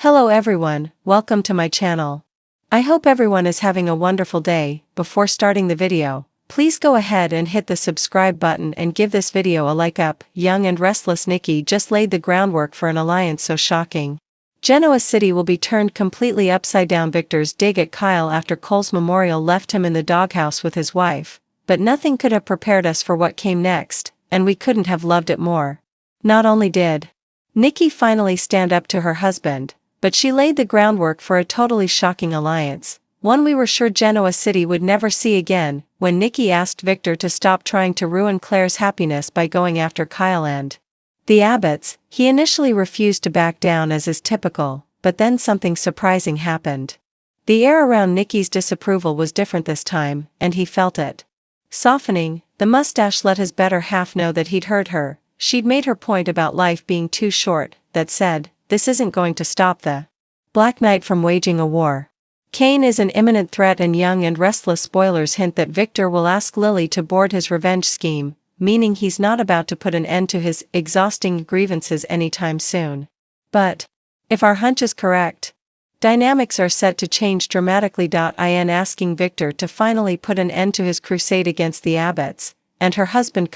Hello everyone, welcome to my channel. I hope everyone is having a wonderful day. Before starting the video, please go ahead and hit the subscribe button and give this video a like up. Young and restless Nikki just laid the groundwork for an alliance so shocking. Genoa City will be turned completely upside down. Victor's dig at Kyle after Cole's memorial left him in the doghouse with his wife, but nothing could have prepared us for what came next, and we couldn't have loved it more. Not only did Nikki finally stand up to her husband, but she laid the groundwork for a totally shocking alliance, one we were sure Genoa City would never see again. When Nikki asked Victor to stop trying to ruin Claire's happiness by going after Kyle and the Abbotts, he initially refused to back down as is typical, but then something surprising happened. The air around Nikki's disapproval was different this time, and he felt it. Softening, the mustache let his better half know that he'd heard her. She'd made her point about life being too short, that said, this isn't going to stop the Black Knight from waging a war. Cain is an imminent threat, and young and restless spoilers hint that Victor will ask Lily to board his revenge scheme, meaning he's not about to put an end to his exhausting grievances anytime soon. But if our hunch is correct, dynamics are set to change dramatically. In asking Victor to finally put an end to his crusade against the Abbotts, and her husband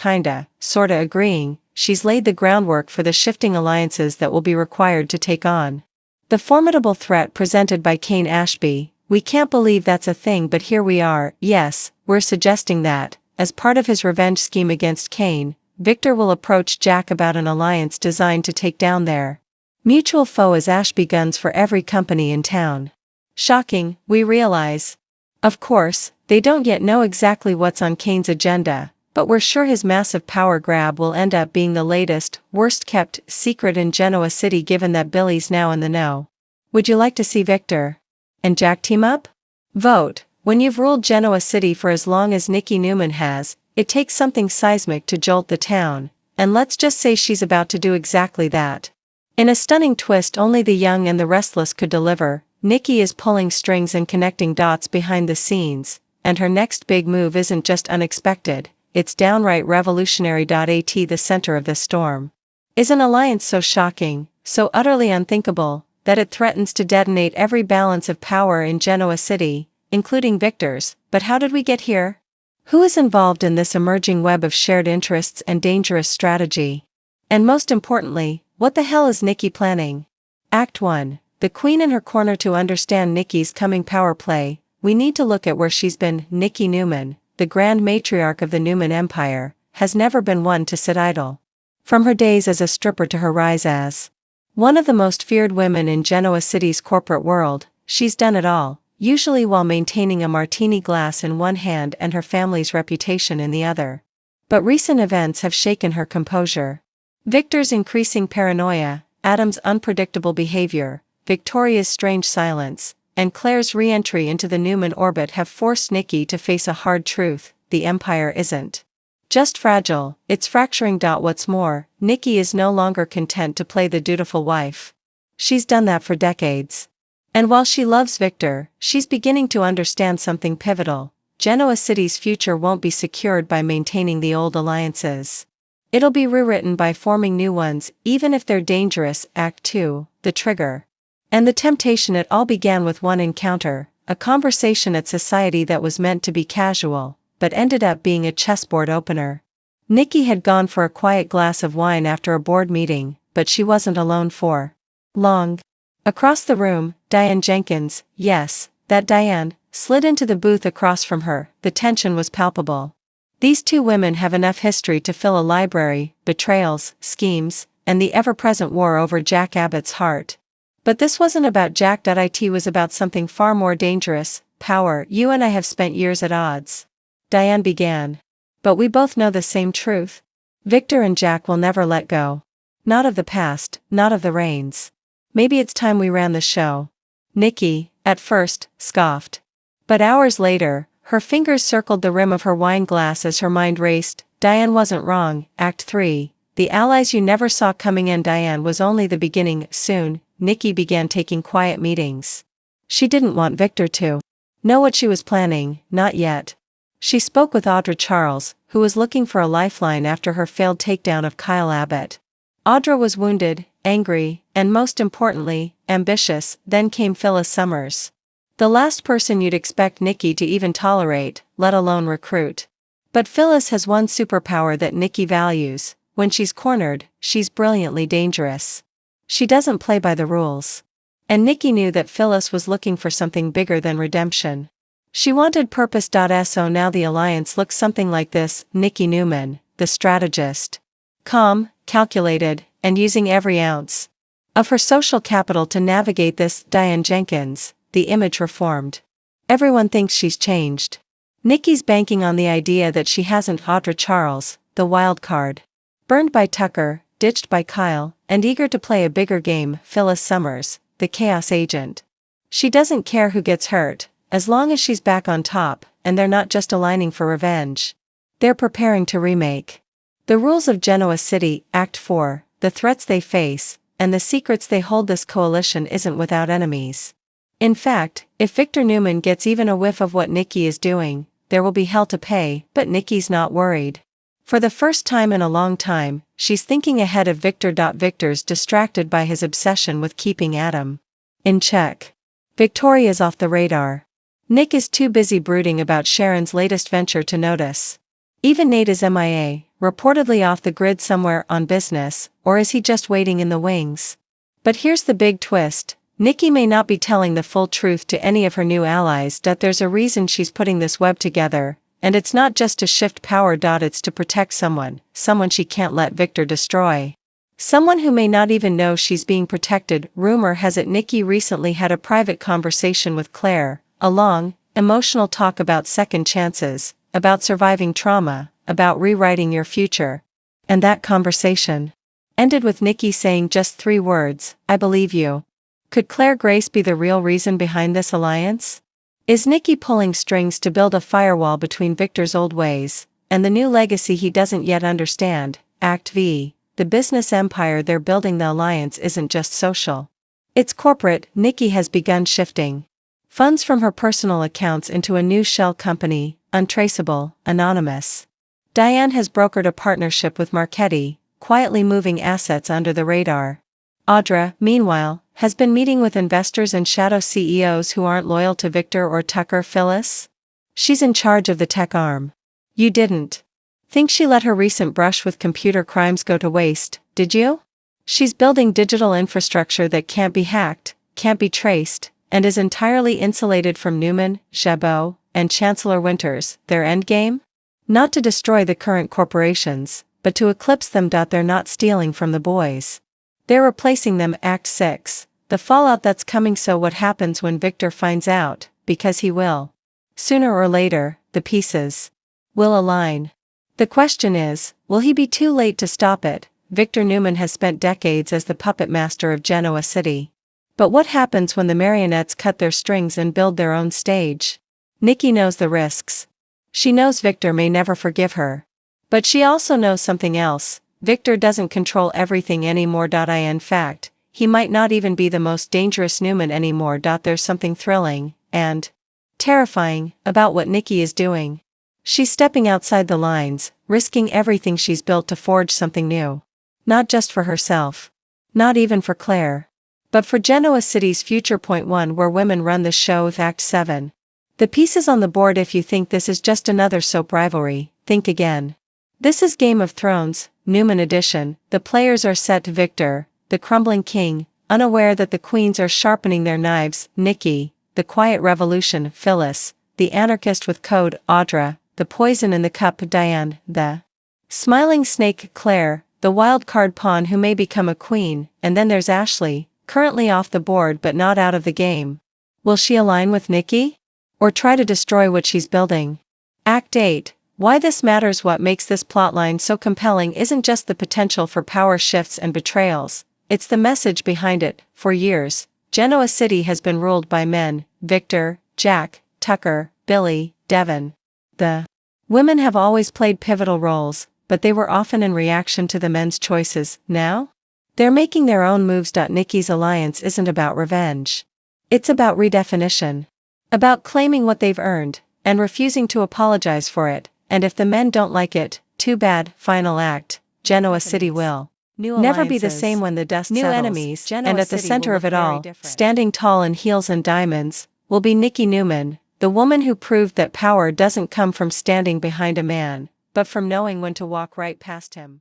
sorta agreeing, she's laid the groundwork for the shifting alliances that will be required to take on the formidable threat presented by Cain Ashby. We can't believe that's a thing, but here we are. Yes, we're suggesting that, as part of his revenge scheme against Cain, Victor will approach Jack about an alliance designed to take down their mutual foe as Ashby guns for every company in town. Shocking, we realize. Of course, they don't yet know exactly what's on Cain's agenda, but we're sure his massive power grab will end up being the latest, worst-kept secret in Genoa City, given that Billy's now in the know. Would you like to see Victor and Jack team up? Vote. When you've ruled Genoa City for as long as Nikki Newman has, it takes something seismic to jolt the town, and let's just say she's about to do exactly that. In a stunning twist only the young and the restless could deliver, Nikki is pulling strings and connecting dots behind the scenes, and her next big move isn't just unexpected, it's downright revolutionary. The center of this storm is an alliance so shocking, so utterly unthinkable, that it threatens to detonate every balance of power in Genoa City, including Victor's. But how did we get here? Who is involved in this emerging web of shared interests and dangerous strategy? And most importantly, what the hell is Nikki planning? Act 1. The Queen in her corner. To understand Nikki's coming power play, we need to look at where she's been. Nikki Newman, the grand matriarch of the Newman Empire, has never been one to sit idle. From her days as a stripper to her rise as one of the most feared women in Genoa City's corporate world, she's done it all, usually while maintaining a martini glass in one hand and her family's reputation in the other. But recent events have shaken her composure. Victor's increasing paranoia, Adam's unpredictable behavior, Victoria's strange silence, and Claire's re-entry into the Newman orbit have forced Nikki to face a hard truth: the Empire isn't just fragile, it's fracturing. What's more, Nikki is no longer content to play the dutiful wife. She's done that for decades. And while she loves Victor, she's beginning to understand something pivotal: Genoa City's future won't be secured by maintaining the old alliances. It'll be rewritten by forming new ones, even if they're dangerous. Act 2, the trigger. And the temptation. It all began with one encounter, a conversation at society that was meant to be casual, but ended up being a chessboard opener. Nikki had gone for a quiet glass of wine after a board meeting, but she wasn't alone for long. Across the room, Diane Jenkins, yes, that Diane, slid into the booth across from her. The tension was palpable. These two women have enough history to fill a library: betrayals, schemes, and the ever-present war over Jack Abbott's heart. But this wasn't about Jack. It was about something far more dangerous: power. You and I have spent years at odds, Diane began. But we both know the same truth. Victor and Jack will never let go. Not of the past, not of the reins. Maybe it's time we ran the show. Nikki, at first, scoffed. But hours later, her fingers circled the rim of her wine glass as her mind raced. Diane wasn't wrong. Act 3. The allies you never saw coming in. Diane was only the beginning. Soon, Nikki began taking quiet meetings. She didn't want Victor to know what she was planning, not yet. She spoke with Audra Charles, who was looking for a lifeline after her failed takedown of Kyle Abbott. Audra was wounded, angry, and most importantly, ambitious. Then came Phyllis Summers. The last person you'd expect Nikki to even tolerate, let alone recruit. But Phyllis has one superpower that Nikki values: when she's cornered, she's brilliantly dangerous. She doesn't play by the rules. And Nikki knew that Phyllis was looking for something bigger than redemption. She wanted purpose. So now the alliance looks something like this: Nikki Newman, the strategist. Calm, calculated, and using every ounce of her social capital to navigate this. Diane Jenkins, the image reformed. Everyone thinks she's changed. Nikki's banking on the idea that she hasn't. Audra Charles, the wild card. Burned by Tucker, ditched by Kyle, and eager to play a bigger game. Phyllis Summers, the chaos agent. She doesn't care who gets hurt, as long as she's back on top, and they're not just aligning for revenge. They're preparing to remake the rules of Genoa City. Act 4, the threats they face, and the secrets they hold. This coalition isn't without enemies. In fact, if Victor Newman gets even a whiff of what Nikki is doing, there will be hell to pay. But Nikki's not worried. For the first time in a long time, she's thinking ahead of Victor. Victor's distracted by his obsession with keeping Adam in check. Victoria's off the radar. Nick is too busy brooding about Sharon's latest venture to notice. Even Nate is MIA, reportedly off the grid somewhere on business, or is he just waiting in the wings? But here's the big twist: Nikki may not be telling the full truth to any of her new allies. There's a reason she's putting this web together, and it's not just to shift power. It's to protect someone she can't let Victor destroy. Someone who may not even know she's being protected. Rumor has it Nikki recently had a private conversation with Claire, a long, emotional talk about second chances, about surviving trauma, about rewriting your future. And that conversation ended with Nikki saying just 3 words: "I believe you." Could Claire Grace be the real reason behind this alliance? Is Nikki pulling strings to build a firewall between Victor's old ways and the new legacy he doesn't yet understand? Act V, the business empire they're building. The alliance isn't just social. It's corporate. Nikki has begun shifting funds from her personal accounts into a new shell company, untraceable, anonymous. Diane has brokered a partnership with Marchetti, quietly moving assets under the radar. Audra, meanwhile, has been meeting with investors and shadow CEOs who aren't loyal to Victor or Tucker. Phyllis? She's in charge of the tech arm. You didn't think she let her recent brush with computer crimes go to waste, did you? She's building digital infrastructure that can't be hacked, can't be traced, and is entirely insulated from Newman, Chabot, and Chancellor Winters. Their endgame? Not to destroy the current corporations, but to eclipse them. They're not stealing from the boys. They're replacing them. Act 6, the fallout that's coming. So what happens when Victor finds out? Because he will. Sooner or later, the pieces will align. The question is, will he be too late to stop it? Victor Newman has spent decades as the puppet master of Genoa City. But what happens when the marionettes cut their strings and build their own stage? Nikki knows the risks. She knows Victor may never forgive her. But she also knows something else. Victor doesn't control everything anymore. In fact, he might not even be the most dangerous Newman anymore. There's something thrilling and terrifying about what Nikki is doing. She's stepping outside the lines, risking everything she's built to forge something new. Not just for herself. Not even for Claire. But for Genoa City's future. Point 1, where women run the show. With Act 7. The pieces on the board. If you think this is just another soap rivalry, think again. This is Game of Thrones, Newman edition. The players are set to Victor, the crumbling king, unaware that the queens are sharpening their knives. Nikki, the quiet revolution. Phyllis, the anarchist with code. Audra, the poison in the cup. Diane, the smiling snake. Claire, the wild card pawn who may become a queen. And then there's Ashley, currently off the board but not out of the game. Will she align with Nikki? Or try to destroy what she's building? Act 8. Why this matters. What makes this plotline so compelling isn't just the potential for power shifts and betrayals, it's the message behind it. For years, Genoa City has been ruled by men: Victor, Jack, Tucker, Billy, Devon. The women have always played pivotal roles, but they were often in reaction to the men's choices. Now? They're making their own moves. Nikki's alliance isn't about revenge. It's about redefinition. About claiming what they've earned, and refusing to apologize for it. And if the men don't like it, too bad. Final act, Genoa City will never be the same when the dust settles. New enemies, and at the center of it all, standing tall in heels and diamonds, will be Nikki Newman, the woman who proved that power doesn't come from standing behind a man, but from knowing when to walk right past him.